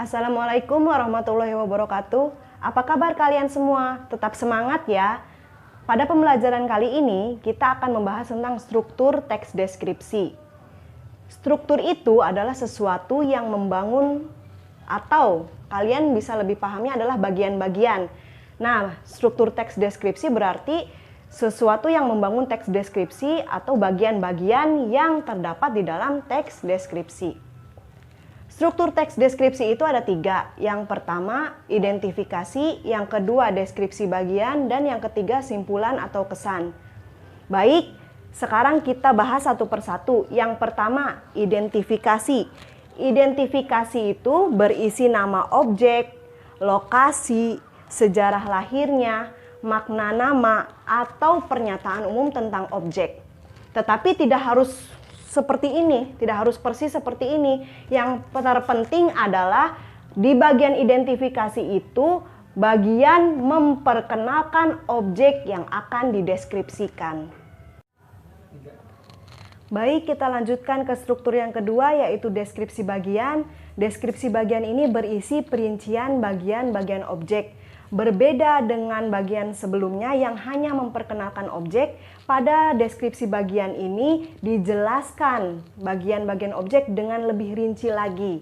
Assalamualaikum warahmatullahi wabarakatuh. Apa kabar kalian semua? Tetap semangat ya. Pada pembelajaran kali ini, kita akan membahas tentang struktur teks deskripsi. Struktur itu adalah sesuatu yang membangun atau kalian bisa lebih pahami adalah bagian-bagian. Nah, struktur teks deskripsi berarti sesuatu yang membangun teks deskripsi atau bagian-bagian yang terdapat di dalam teks deskripsi. Struktur teks deskripsi itu ada 3. Yang pertama, identifikasi, yang kedua, deskripsi bagian, dan yang ketiga, simpulan atau kesan. Baik, sekarang kita bahas satu persatu. Yang pertama, identifikasi. Identifikasi itu berisi nama objek, lokasi, sejarah lahirnya, makna nama, atau pernyataan umum tentang objek. Tetapi tidak harus seperti ini, tidak harus persis seperti ini. Yang terpenting adalah di bagian identifikasi itu bagian memperkenalkan objek yang akan dideskripsikan. Baik, kita lanjutkan ke struktur yang kedua, yaitu deskripsi bagian. Deskripsi bagian ini berisi perincian bagian-bagian objek. Berbeda dengan bagian sebelumnya yang hanya memperkenalkan objek, pada deskripsi bagian ini dijelaskan bagian-bagian objek dengan lebih rinci lagi.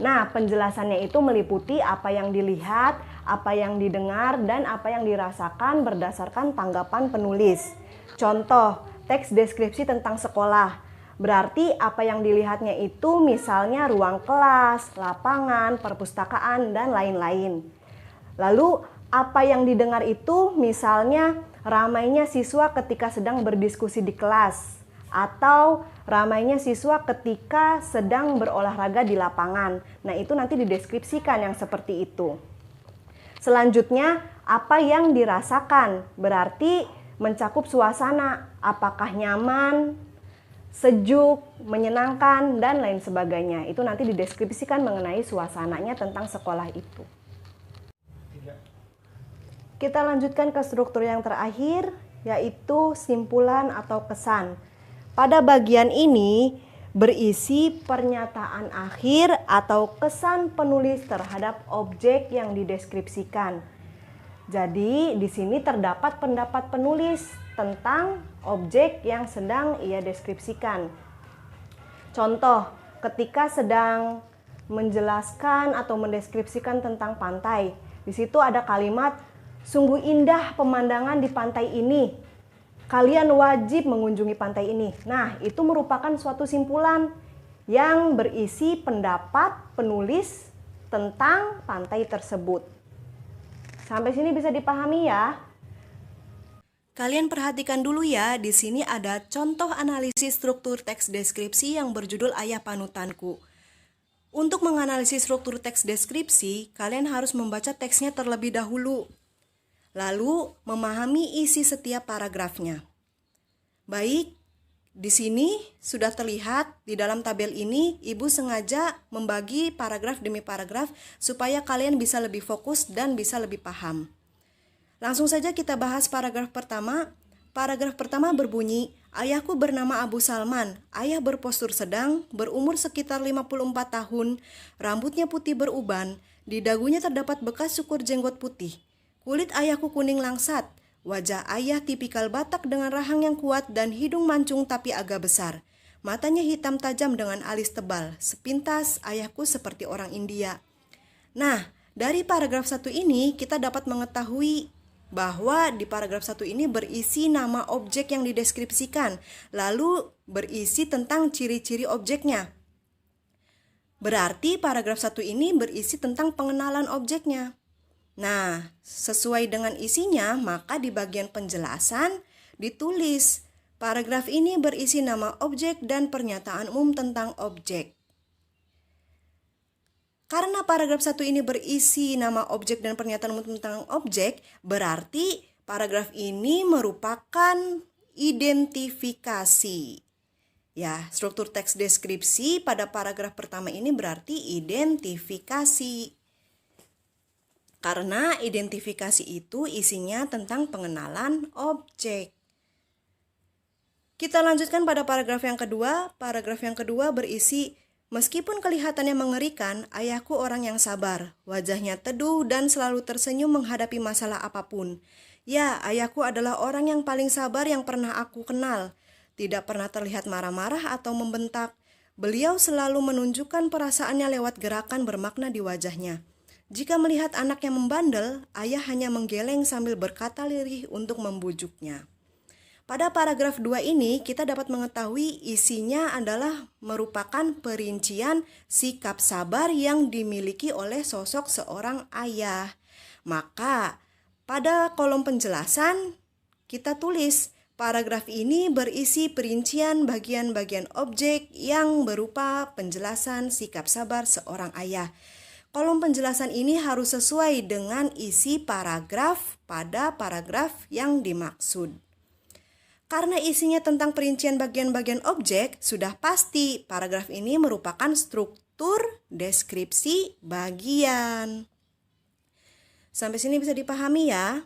Nah, penjelasannya itu meliputi apa yang dilihat, apa yang didengar, dan apa yang dirasakan berdasarkan tanggapan penulis. Contoh, teks deskripsi tentang sekolah. Berarti apa yang dilihatnya itu misalnya ruang kelas, lapangan, perpustakaan, dan lain-lain. Lalu apa yang didengar itu misalnya ramainya siswa ketika sedang berdiskusi di kelas atau ramainya siswa ketika sedang berolahraga di lapangan. Nah, itu nanti dideskripsikan yang seperti itu. Selanjutnya, apa yang dirasakan berarti mencakup suasana, apakah nyaman, sejuk, menyenangkan, dan lain sebagainya. Itu nanti dideskripsikan mengenai suasananya tentang sekolah itu. Kita lanjutkan ke struktur yang terakhir, yaitu simpulan atau kesan. Pada bagian ini berisi pernyataan akhir atau kesan penulis terhadap objek yang dideskripsikan. Jadi, di sini terdapat pendapat penulis tentang objek yang sedang ia deskripsikan. Contoh, ketika sedang menjelaskan atau mendeskripsikan tentang pantai, di situ ada kalimat, "Sungguh indah pemandangan di pantai ini. Kalian wajib mengunjungi pantai ini." Nah, itu merupakan suatu simpulan yang berisi pendapat penulis tentang pantai tersebut. Sampai sini bisa dipahami ya? Kalian perhatikan dulu ya, di sini ada contoh analisis struktur teks deskripsi yang berjudul Ayah Panutanku. Untuk menganalisis struktur teks deskripsi, kalian harus membaca teksnya terlebih dahulu, lalu memahami isi setiap paragrafnya. Baik, di sini sudah terlihat di dalam tabel ini Ibu sengaja membagi paragraf demi paragraf supaya kalian bisa lebih fokus dan bisa lebih paham. Langsung saja kita bahas paragraf pertama. Paragraf pertama berbunyi, "Ayahku bernama Abu Salman, ayah berpostur sedang, berumur sekitar 54 tahun, rambutnya putih beruban, di dagunya terdapat bekas cukur jenggot putih. Kulit ayahku kuning langsat, wajah ayah tipikal Batak dengan rahang yang kuat dan hidung mancung tapi agak besar. Matanya hitam tajam dengan alis tebal, sepintas ayahku seperti orang India." Nah, dari paragraf 1 ini kita dapat mengetahui bahwa di paragraf 1 ini berisi nama objek yang dideskripsikan, lalu berisi tentang ciri-ciri objeknya. Berarti paragraf 1 ini berisi tentang pengenalan objeknya. Nah, sesuai dengan isinya, maka di bagian penjelasan ditulis, paragraf ini berisi nama objek dan pernyataan umum tentang objek. Karena paragraf 1 ini berisi nama objek dan pernyataan umum tentang objek, berarti paragraf ini merupakan identifikasi. Ya, struktur teks deskripsi pada paragraf pertama ini berarti identifikasi. Karena identifikasi itu isinya tentang pengenalan objek. Kita lanjutkan pada paragraf yang kedua. Paragraf yang kedua berisi Meskipun kelihatannya mengerikan, ayahku orang yang sabar. Wajahnya teduh dan selalu tersenyum menghadapi masalah apapun. Ya, ayahku adalah orang yang paling sabar yang pernah aku kenal. Tidak pernah terlihat marah-marah atau membentak. Beliau selalu menunjukkan perasaannya lewat gerakan bermakna di wajahnya. Jika melihat anaknya membandel, ayah hanya menggeleng sambil berkata lirih untuk membujuknya. Pada paragraf 2 ini kita dapat mengetahui isinya adalah merupakan perincian sikap sabar yang dimiliki oleh sosok seorang ayah. Maka pada kolom penjelasan kita tulis paragraf ini berisi perincian bagian-bagian objek yang berupa penjelasan sikap sabar seorang ayah. Kolom penjelasan ini harus sesuai dengan isi paragraf pada paragraf yang dimaksud. Karena isinya tentang perincian bagian-bagian objek, sudah pasti paragraf ini merupakan struktur deskripsi bagian. Sampai sini bisa dipahami ya?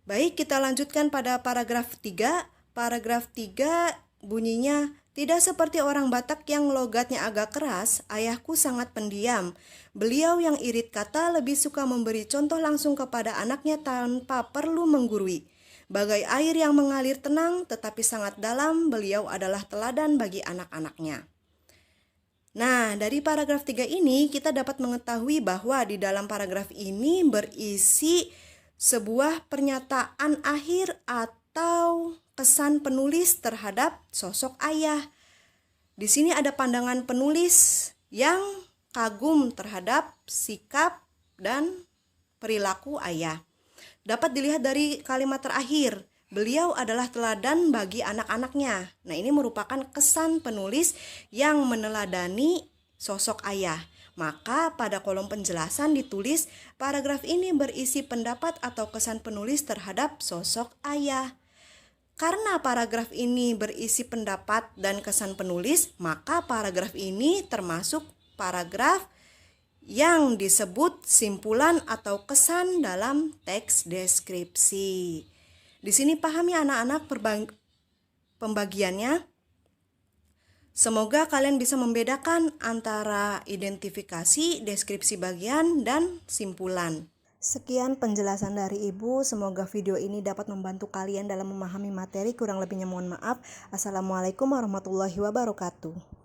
Baik, kita lanjutkan pada paragraf 3. Paragraf 3 bunyinya, tidak seperti orang Batak yang logatnya agak keras, ayahku sangat pendiam. Beliau yang irit kata lebih suka memberi contoh langsung kepada anaknya tanpa perlu menggurui. Bagai air yang mengalir tenang tetapi sangat dalam, beliau adalah teladan bagi anak-anaknya. Nah, dari paragraf 3 ini kita dapat mengetahui bahwa di dalam paragraf ini berisi sebuah pernyataan akhir atau kesan penulis terhadap sosok ayah. Di sini ada pandangan penulis yang kagum terhadap sikap dan perilaku ayah. Dapat dilihat dari kalimat terakhir, beliau adalah teladan bagi anak-anaknya. Nah, ini merupakan kesan penulis yang meneladani sosok ayah. Maka pada kolom penjelasan ditulis paragraf ini berisi pendapat atau kesan penulis terhadap sosok ayah. Karena paragraf ini berisi pendapat dan kesan penulis, maka paragraf ini termasuk paragraf yang disebut simpulan atau kesan dalam teks deskripsi. Di sini pahami anak-anak pembagiannya. Semoga kalian bisa membedakan antara identifikasi, deskripsi bagian, dan simpulan. Sekian penjelasan dari Ibu. Semoga video ini dapat membantu kalian dalam memahami materi. Kurang lebihnya mohon maaf. Assalamualaikum warahmatullahi wabarakatuh.